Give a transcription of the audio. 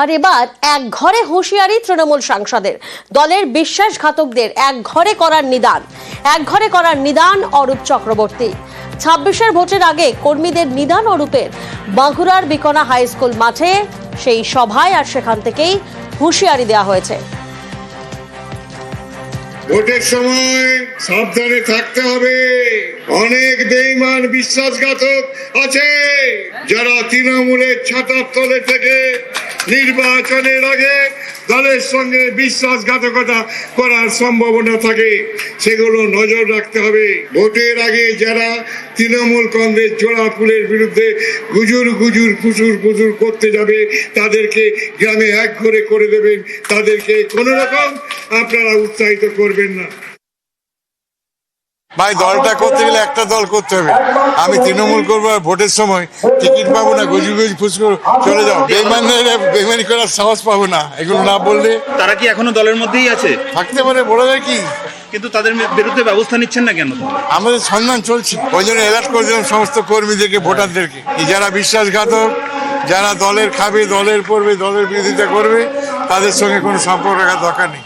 আর এবার এক ঘরে হুঁশিয়ারি তৃণমূল সাংসদের, দলের বিশ্বাসঘাতকদের এক ঘরে করার নিদান অরূপ চক্রবর্তী। 26-এর ভোটের আগে কর্মীদের নিদান অরূপের বাঁকুড়ার বিকনা হাই স্কুল মাঠে সেই সভায়, আর সেখান থেকেই হুঁশিয়ারি দেওয়া হয়েছে। ভোটের সময় সাবধানে থাকতে হবে, অনেক বেঈমান বিশ্বাসঘাতক আছে যারা তৃণমূলের ছাতার তলে থেকে নির্বাচনের আগে দলের সঙ্গে বিশ্বাসঘাতকতা করার সম্ভাবনা থাকে, সেগুলো নজর রাখতে হবে। ভোটের আগে যারা তৃণমূল কংগ্রেস জোড়া ফুলের বিরুদ্ধে গুজুর করতে যাবে, তাদেরকে গ্রামে এক করে দেবেন, তাদেরকে কোনো রকম আপনারা উৎসাহিত করবেন না। ভাই, দলটা করতে গেলে একটা দল করতে হবে। আমি তৃণমূল করবো আর ভোটের সময় টিকিট পাবো না, গুজু ফুসকুর চলে যাও, বেইমানি করার সাহস পাবো না। এগুলো না বললে তারা কি এখনো দলের মধ্যেই আছে? থাকতে পারে, বলা যায় কি, কিন্তু তাদের বিরুদ্ধে ব্যবস্থা নিচ্ছেন না কেন? আমাদের সন্ধান চলছে, ওই জন্য অ্যালার্ট করে দিলাম সমস্ত কর্মীদেরকে, ভোটারদেরকে, যারা বিশ্বাসঘাতক, যারা দলের খাবে, দলের পড়বে, দলের বিরোধিতা করবে, তাদের সঙ্গে কোনো সম্পর্ক রাখার দরকার নেই।